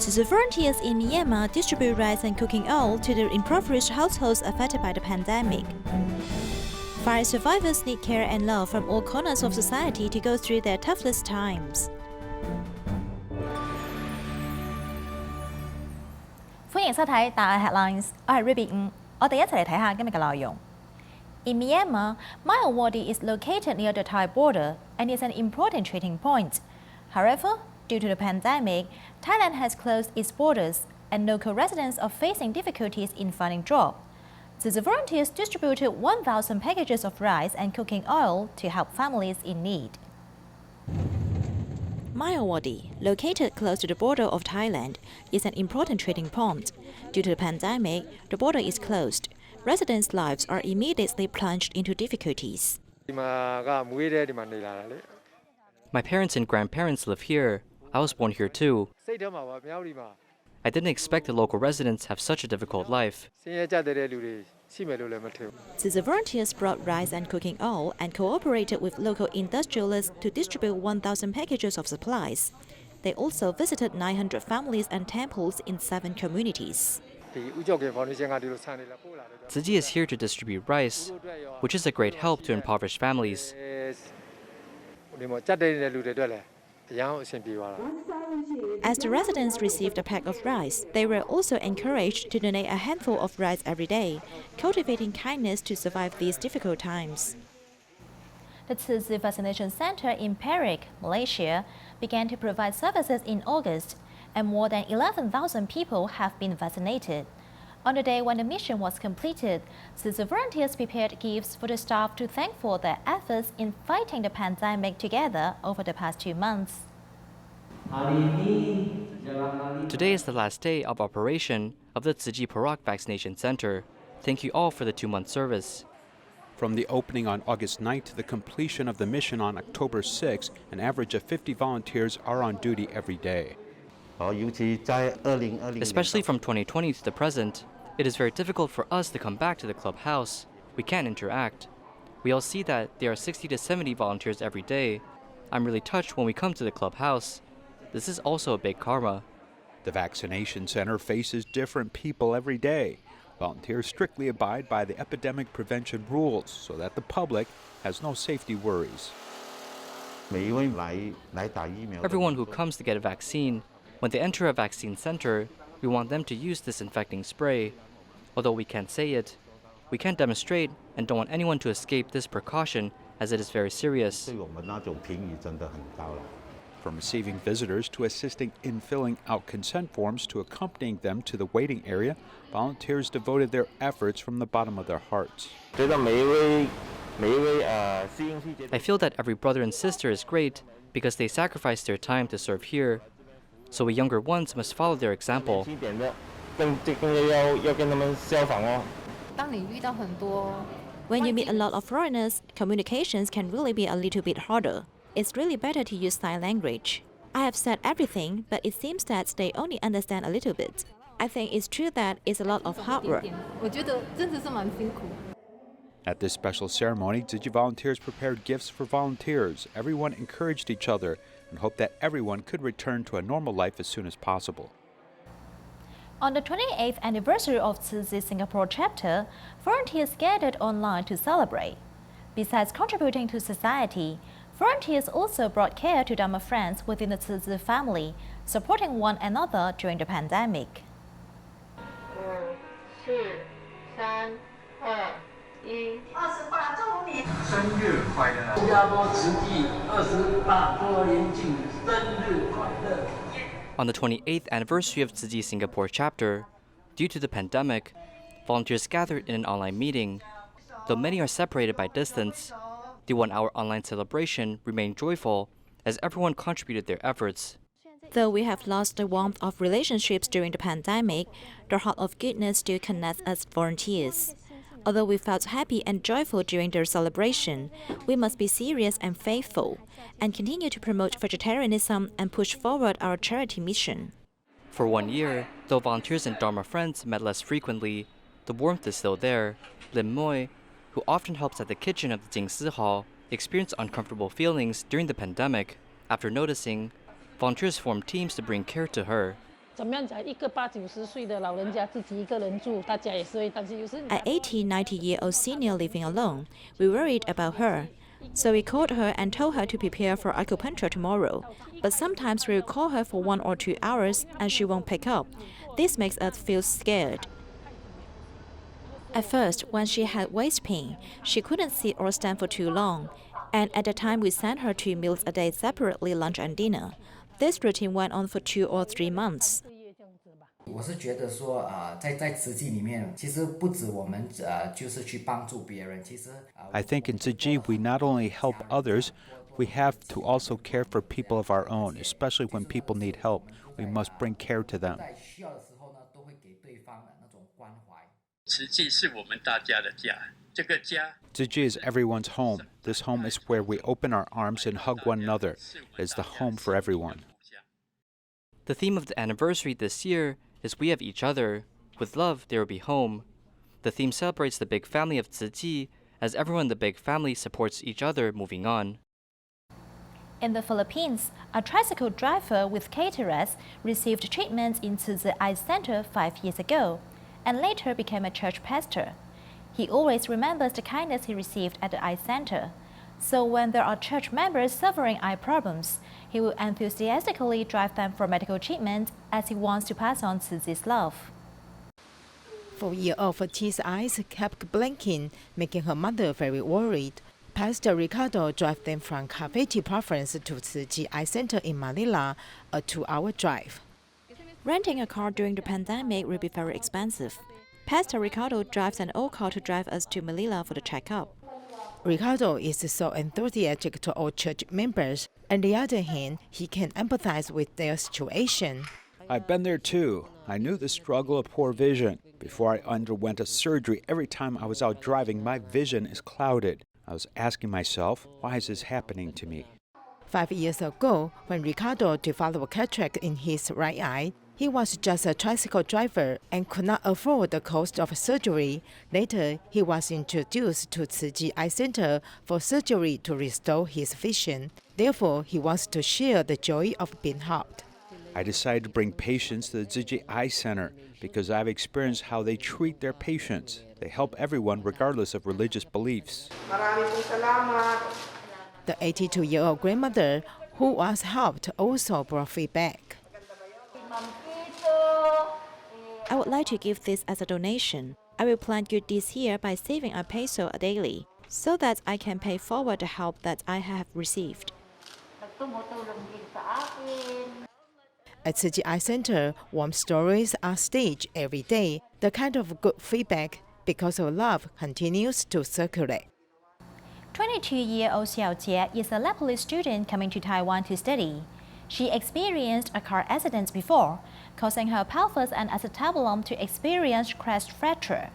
Tzu volunteers in Myanmar distribute rice and cooking oil to the impoverished households affected by the pandemic. Fire survivors need care and love from all corners of society to go through their toughest times. 歡迎收睇DaAi Headlines， 我係 Ruby 5，我哋一齊嚟睇下今日嘅內容。In Myanmar, Myawaddy is located near the Thai border and is an important trading point. However, due to the pandemic, Thailand has closed its borders and local residents are facing difficulties in finding jobs. So the volunteers distributed 1,000 packages of rice and cooking oil to help families in need. Myawaddy, located close to the border of Thailand, is an important trading point. Due to the pandemic, the border is closed. Residents' lives are immediately plunged into difficulties. My parents and grandparents live here. I was born here too. I didn't expect the local residents have such a difficult life. So the volunteers brought rice and cooking oil and cooperated with local industrialists to distribute 1,000 packages of supplies. They also visited 900 families and temples in 7 communities. Tzu Chi is here to distribute rice, which is a great help to impoverished families. As the residents received a pack of rice, they were also encouraged to donate a handful of rice every day, cultivating kindness to survive these difficult times. The Tzu Chi Vaccination Center in Perak, Malaysia, began to provide services in August, and more than 11,000 people have been vaccinated. On the day when the mission was completed, Tzu Chi volunteers prepared gifts for the staff to thank for their efforts in fighting the pandemic together over the past 2 months. Today is the last day of operation of the Tzu Chi Perak Vaccination Center. Thank you all for the 2-month service. From the opening on August 9th to the completion of the mission on October 6th, an average of 50 volunteers are on duty every day. Especially from 2020 to the present, it is very difficult for us to come back to the clubhouse. We can't interact. We all see that there are 60 to 70 volunteers every day. I'm really touched when we come to the clubhouse. This is also a big karma. The vaccination center faces different people every day. Volunteers strictly abide by the epidemic prevention rules so that the public has no safety worries. Everyone who comes to get a vaccine, when they enter a vaccine center, we want them to use disinfecting spray. Although we can't say it, we can't demonstrate and don't want anyone to escape this precaution as it is very serious. From receiving visitors to assisting in filling out consent forms to accompanying them to the waiting area, volunteers devoted their efforts from the bottom of their hearts. I feel that every brother and sister is great because they sacrifice their time to serve here. So we younger ones must follow their example. When you meet a lot of foreigners, communications can really be a little bit harder. It's really better to use sign language. I have said everything, but it seems that they only understand a little bit. I think it's true that it's a lot of hard work. At this special ceremony, Tzu Chi volunteers prepared gifts for volunteers. Everyone encouraged each other and hoped that everyone could return to a normal life as soon as possible. On the 28th anniversary of Tzu Chi Singapore chapter, volunteers gathered online to celebrate. Besides contributing to society, volunteers also brought care to Dharma friends within the Tzu Chi family, supporting one another during the pandemic. On the 28th anniversary of Tzu Chi Singapore chapter, due to the pandemic, volunteers gathered in an online meeting. Though many are separated by distance, the 1-hour online celebration remained joyful as everyone contributed their efforts. Though we have lost the warmth of relationships during the pandemic, the heart of goodness still connects us volunteers. Although we felt happy and joyful during their celebration, we must be serious and faithful, and continue to promote vegetarianism and push forward our charity mission. For 1 year, though volunteers and Dharma friends met less frequently, the warmth is still there. Lim Moi, who often helps at the kitchen of the Jingsi Hall, experienced uncomfortable feelings during the pandemic. After noticing, volunteers formed teams to bring care to her. 80-90-year-old senior living alone, we worried about her. So we called her and told her to prepare for acupuncture tomorrow. But sometimes we will call her for 1 or 2 hours and she won't pick up. This makes us feel scared. At first, when she had waist pain, she couldn't sit or stand for too long. And at the time, we sent her 2 meals a day separately, lunch and dinner. This routine went on for 2 or 3 months. 我是觉得说在慈济里面，其实不止我们就是去帮助别人，其实 I think in Tzu Chi we not only help others, we have to also care for people of our own, especially when people need help. We must bring care to them. 在需要的时候呢，都会给对方的那种关怀。慈济是我们大家的家，这个家 Tzu Chi is everyone's home. This home is where we open our arms and hug one another. It is the home for everyone. The theme of the anniversary this year is We Have Each Other. With love, there will be home. The theme celebrates the big family of Tzu Chi, as everyone in the big family supports each other moving on. In the Philippines, a tricycle driver with cataracts received treatment in DaAi Center 5 years ago, and later became a church pastor. He always remembers the kindness he received at the eye center. So when there are church members suffering eye problems, he will enthusiastically drive them for medical treatment as he wants to pass on Tzu Chi's love. 4-year-old Ti's eyes kept blinking, making her mother very worried. Pastor Ricardo drove them from Cavite province to Tzu Chi Eye Center in Manila, a 2-hour drive. Renting a car during the pandemic will be very expensive. Pastor Ricardo drives an old car to drive us to Manila for the checkup. Ricardo is so enthusiastic to all church members. On the other hand, he can empathize with their situation. I've been there too. I knew the struggle of poor vision. Before I underwent a surgery, every time I was out driving, my vision is clouded. I was asking myself, why is this happening to me? 5 years ago, when Ricardo developed cataract in his right eye, he was just a tricycle driver and could not afford the cost of surgery. Later, he was introduced to Tzu Chi Eye Center for surgery to restore his vision. Therefore, he wants to share the joy of being helped. I decided to bring patients to the Tzu Chi Eye Center because I've experienced how they treat their patients. They help everyone regardless of religious beliefs. The 82-year-old grandmother who was helped also brought feedback. I would like to give this as a donation. I will plant good deeds here by saving a peso daily, so that I can pay forward the help that I have received. At Tzu Chi Eye Center, warm stories are staged every day. The kind of good feedback because of love continues to circulate. 22-year-old Xiao Jie is a Nepalese student coming to Taiwan to study. She experienced a car accident before, causing her pelvis and acetabulum to experience crest fracture.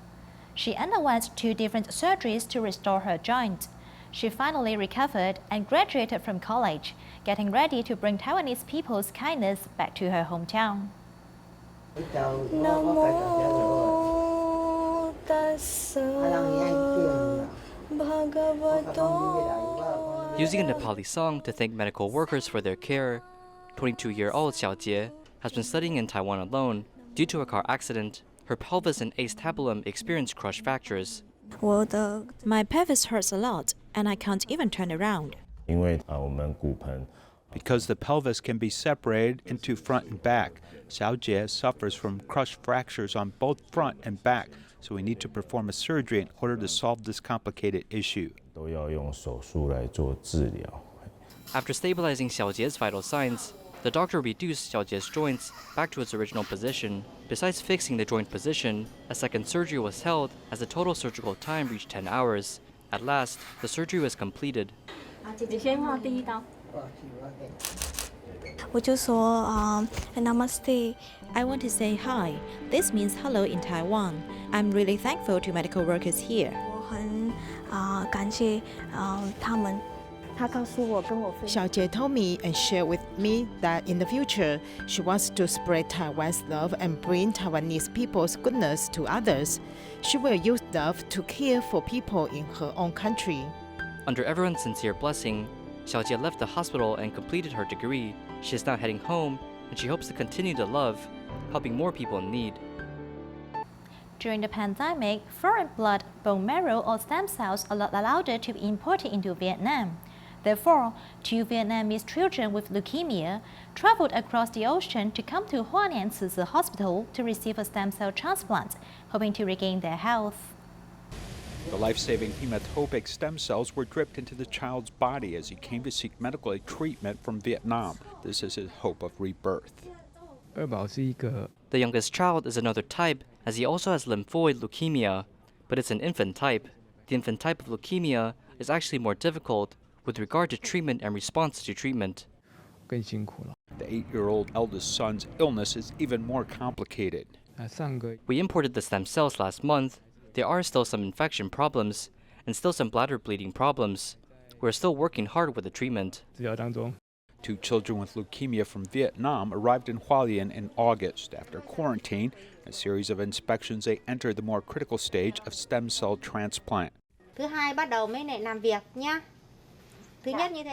She underwent 2 different surgeries to restore her joint. She finally recovered and graduated from college, getting ready to bring Taiwanese people's kindness back to her hometown. Using a Nepali song to thank medical workers for their care, 22-year-old Xiao Jie has been studying in Taiwan alone. Due to a car accident, her pelvis and acetabulum experienced crush fractures. My pelvis hurts a lot, and I can't even turn around. Because the pelvis can be separated into front and back, Xiao Jie suffers from crush fractures on both front and back, so we need to perform a surgery in order to solve this complicated issue. After stabilizing Xiao Jie's vital signs, the doctor reduced Xiao Jie's joints back to its original position. Besides fixing the joint position, a second surgery was held as the total surgical time reached 10 hours. At last, the surgery was completed. Namaste. I want to say hi. This means hello in Taiwan. I'm really thankful to medical workers here. Xiao Jie told me and shared with me that in the future, she wants to spread Taiwan's love and bring Taiwanese people's goodness to others. She will use love to care for people in her own country. Under everyone's sincere blessing, Xiao Jie left the hospital and completed her degree. She is now heading home, and she hopes to continue to love helping more people in need. During the pandemic, foreign blood, bone marrow, or stem cells are not allowed to be imported into Vietnam. Therefore, 2 Vietnamese children with leukemia traveled across the ocean to come to Hoa Nian Tzu Chi Hospital to receive a stem cell transplant, hoping to regain their health. The life-saving hematopoietic stem cells were dripped into the child's body as he came to seek medical treatment from Vietnam. This is his hope of rebirth. The youngest child is another type, as he also has lymphoid leukemia, but it's an infant type. The infant type of leukemia is actually more difficult with regard to treatment and response to treatment. The 8-year-old eldest son's illness is even more complicated. We imported the stem cells last month. There are still some infection problems and still some bladder bleeding problems. We're still working hard with the treatment. 2 children with leukemia from Vietnam arrived in Hoa Liên in August. After quarantine, a series of inspections, they entered the more critical stage of stem cell transplant.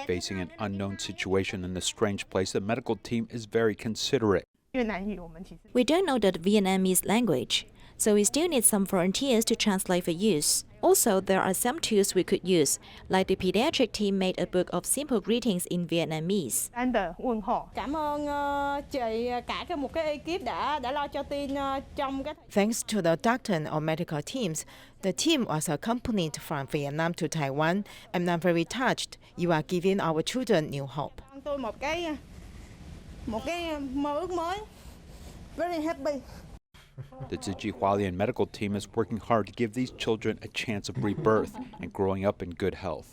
Facing an unknown situation in this strange place, the medical team is very considerate. We don't know the Vietnamese language, so we still need some volunteers to translate for use. Also, there are some tools we could use, like the pediatric team made a book of simple greetings in Vietnamese. Thanks to the doctor or medical teams, the team was accompanied from Vietnam to Taiwan, and I'm very touched. You are giving our children new hope. The Tzu Chi Hoa Liên medical team is working hard to give these children a chance of rebirth and growing up in good health.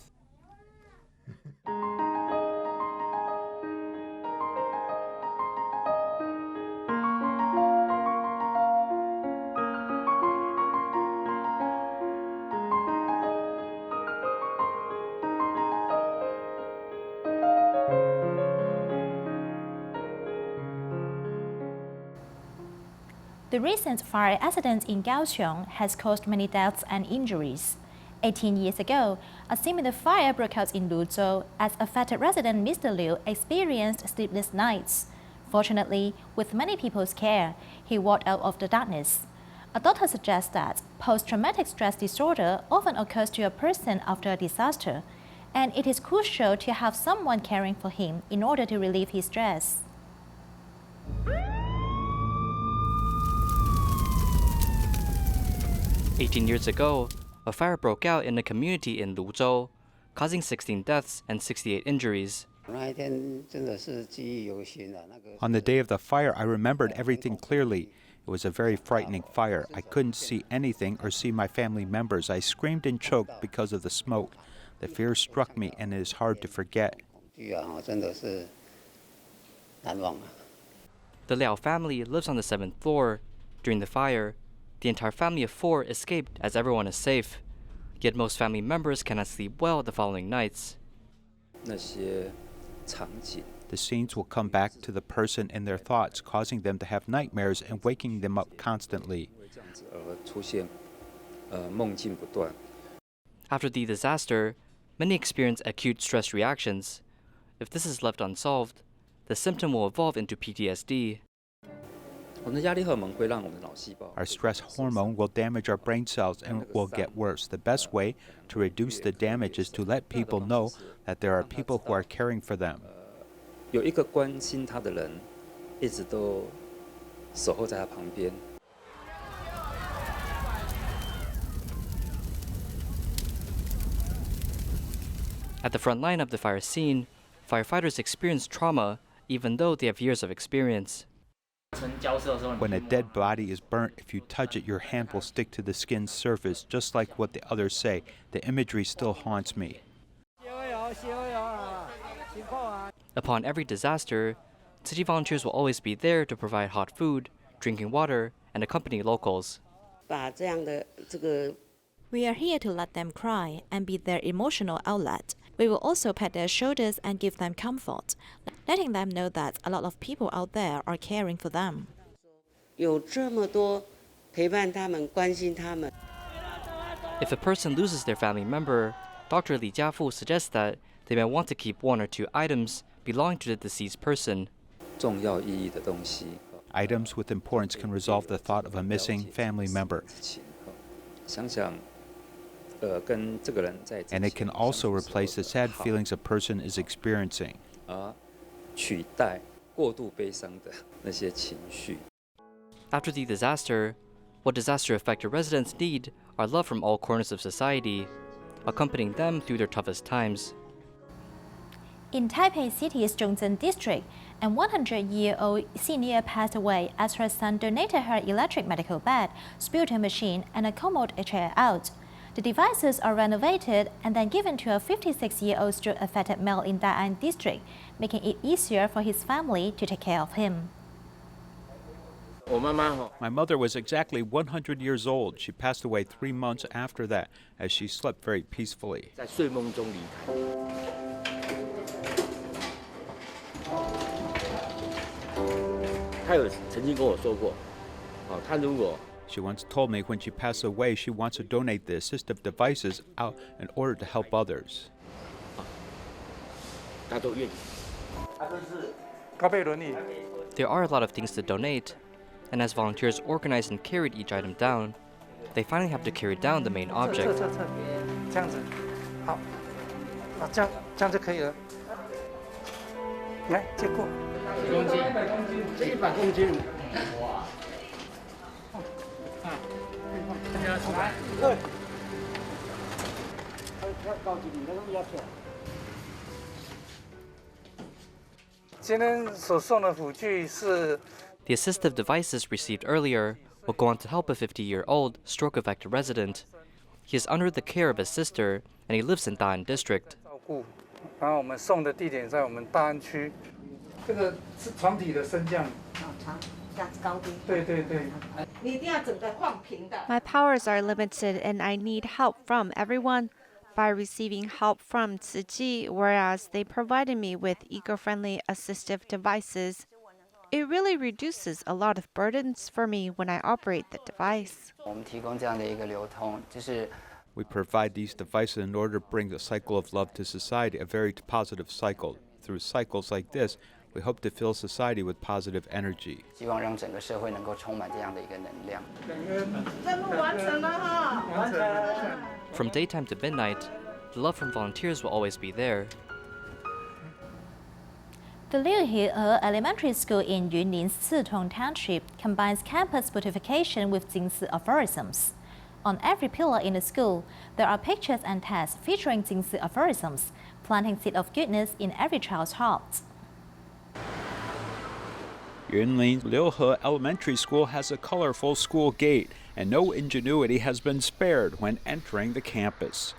The recent fire accident in Kaohsiung has caused many deaths and injuries. 18 years ago, a similar fire broke out in Luzhou as affected resident Mr. Liu experienced sleepless nights. Fortunately, with many people's care, he walked out of the darkness. A doctor suggests that post-traumatic stress disorder often occurs to a person after a disaster, and it is crucial to have someone caring for him in order to relieve his stress. 18 years ago, a fire broke out in a community in Luzhou, causing 16 deaths and 68 injuries. On the day of the fire, I remembered everything clearly. It was a very frightening fire. I couldn't see anything or see my family members. I screamed and choked because of the smoke. The fear struck me, and it is hard to forget. The Liao family lives on the 7th floor. During the fire, the entire family of 4 escaped as everyone is safe. Yet most family members cannot sleep well the following nights. The scenes will come back to the person in their thoughts, causing them to have nightmares and waking them up constantly. After the disaster, many experience acute stress reactions. If this is left unsolved, the symptom will evolve into PTSD. Our stress hormone will damage our brain cells and will get worse. The best way to reduce the damage is to let people know that there are people who are caring for them. At the front line of the fire scene, firefighters experience trauma even though they have years of experience. When a dead body is burnt, if you touch it, your hand will stick to the skin's surface, just like what the others say. The imagery still haunts me. Upon every disaster, Tzu Chi volunteers will always be there to provide hot food, drinking water, and accompany locals. We are here to let them cry and be their emotional outlet. We will also pat their shoulders and give them comfort, letting them know that a lot of people out there are caring for them. If a person loses their family member, Dr. Li Jiafu suggests that they may want to keep 1 or 2 items belonging to the deceased person. Items with importance can resolve the thought of a missing family member. And it can also replace the sad feelings a person is experiencing. After the disaster, what disaster-affected residents need are love from all corners of society, accompanying them through their toughest times. In Taipei City's Zhongzhen district, an 100-year-old senior passed away as her son donated her electric medical bed, spiritual machine, and a commode chair out. The devices are renovated and then given to a 56-year-old stroke-affected male in DaAi district, making it easier for his family to take care of him. My mother was exactly 100 years old. She passed away 3 months after that, as she slept very peacefully. She once told me when she passed away, she wants to donate the assistive devices out in order to help others. There are a lot of things to donate, and as volunteers organized and carried each item down, they finally have to carry down the main object. The assistive devices received earlier will go on to help a 50-year-old stroke-affected resident. He is under the care of his sister, and he lives in DaAi district. My powers are limited and I need help from everyone. By receiving help from Tzu Chi, whereas they provided me with eco-friendly assistive devices, it really reduces a lot of burdens for me when I operate the device. We provide these devices in order to bring the cycle of love to society, a very positive cycle. Through cycles like this, we hope to fill society with positive energy. From daytime to midnight, the love from volunteers will always be there. The Liu He Elementary School in Yunlin's Citong Township combines campus beautification with Jingsi aphorisms. On every pillar in the school, there are pictures and texts featuring Jingsi aphorisms, planting seed of goodness in every child's heart. Yunlin's Liu He Elementary School has a colorful school gate, and no ingenuity has been spared when entering the campus.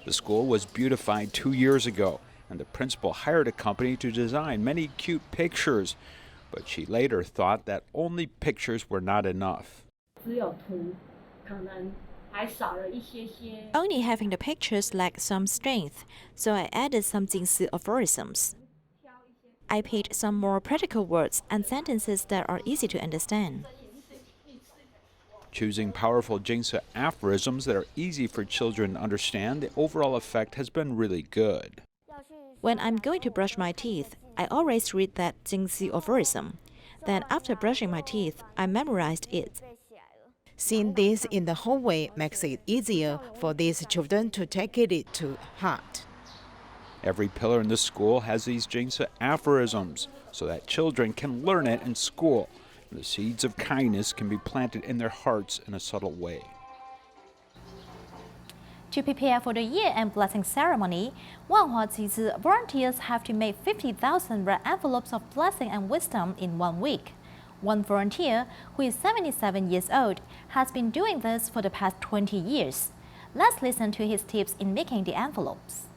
The school was beautified 2 years ago, and the principal hired a company to design many cute pictures, but she later thought that only pictures were not enough. Only having the pictures lacked some strength, so I added some Jingsi aphorisms. I picked some more practical words and sentences that are easy to understand. Choosing powerful Jingsi aphorisms that are easy for children to understand, the overall effect has been really good. When I'm going to brush my teeth, I always read that Jingsi aphorism. Then after brushing my teeth, I memorized it. Seeing this in the hallway makes it easier for these children to take it to heart. Every pillar in the school has these Jingsi aphorisms so that children can learn it in school. The seeds of kindness can be planted in their hearts in a subtle way. To prepare for the year-end blessing ceremony, Wanhua Zizi volunteers have to make 50,000 red envelopes of blessing and wisdom in 1 week. One volunteer, who is 77 years old, has been doing this for the past 20 years. Let's listen to his tips in making the envelopes.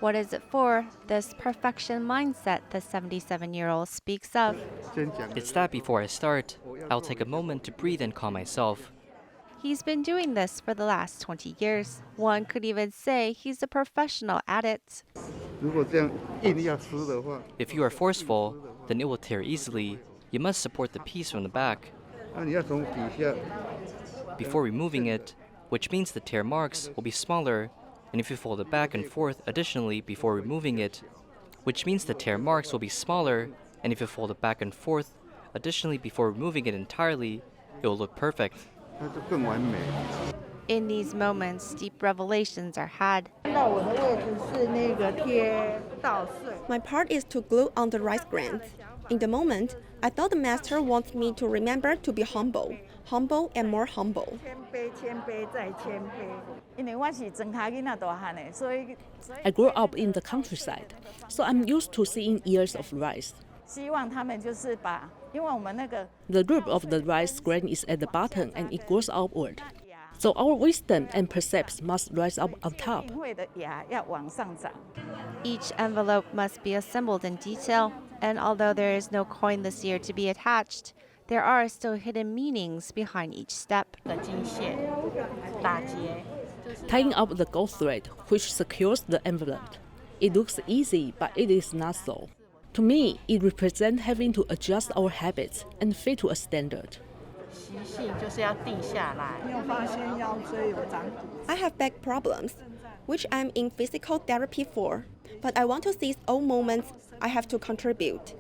What is it for? This perfection mindset the 77-year-old speaks of. It's that before I start, I'll take a moment to breathe and calm myself. He's been doing this for the last 20 years. One could even say he's a professional at it. If you are forceful, then it will tear easily. You must support the piece from the back. Before removing it, which means the tear marks will be smaller, and if you fold it back and forth additionally before removing it, which means the tear marks will be smaller, and if you fold it back and forth additionally before removing it entirely, it will look perfect. In these moments, deep revelations are had. My part is to glue on the rice grains. In the moment, I thought the master wants me to remember to be humble and more humble. I grew up in the countryside, so I'm used to seeing ears of rice. The group of the rice grain is at the bottom and it goes outward. So our wisdom and precepts must rise up on top. Each envelope must be assembled in detail, and although there is no coin this year to be attached, there are still hidden meanings behind each step. Tying up the gold thread, which secures the envelope. It looks easy, but it is not so. To me, it represents having to adjust our habits and fit to a standard. I have back problems, which I'm in physical therapy for, but I want to seize all moments I have to contribute.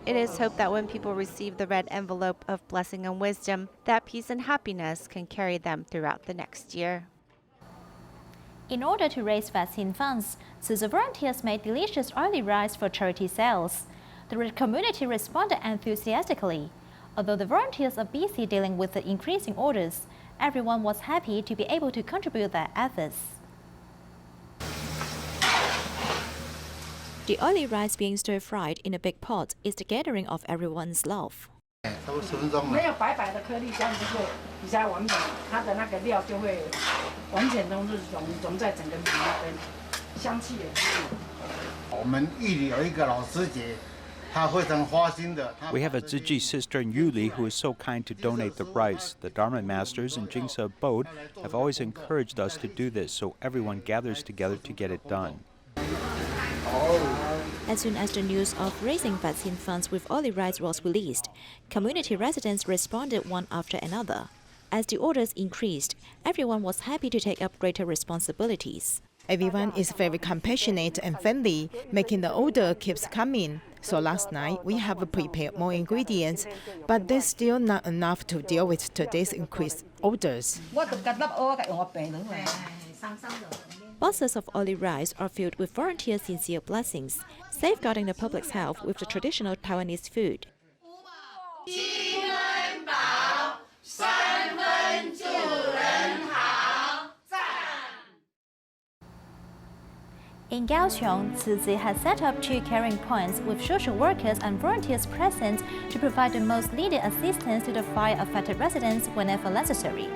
It is hoped that when people receive the red envelope of blessing and wisdom, that peace and happiness can carry them throughout the next year. In order to raise vaccine funds, Tzu volunteers made delicious oily rice for charity sales. The community responded enthusiastically. Although the volunteers are busy dealing with the increasing orders, everyone was happy to be able to contribute their efforts. The oily rice being stir-fried in a big pot is the gathering of everyone's love. We have a Tzu Chi sister in Yuli who is so kind to donate the rice. The Dharma masters in Jingsa abode have always encouraged us to do this, so everyone gathers together to get it done. As soon as the news of raising vaccine funds with oily rice was released, community residents responded one after another. As the orders increased, everyone was happy to take up greater responsibilities. Everyone is very compassionate and friendly, making the order keeps coming. So last night, we have prepared more ingredients, but there's still not enough to deal with today's increased orders. Boxes of oily rice are filled with volunteers' sincere blessings, safeguarding the public's health with the traditional Taiwanese food. In Kaohsiung, Tzu Chi has set up 2 caring points with social workers and volunteers present to provide the most needed assistance to the fire-affected residents whenever necessary.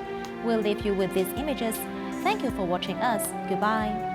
We'll leave you with these images. Thank you for watching us. Goodbye.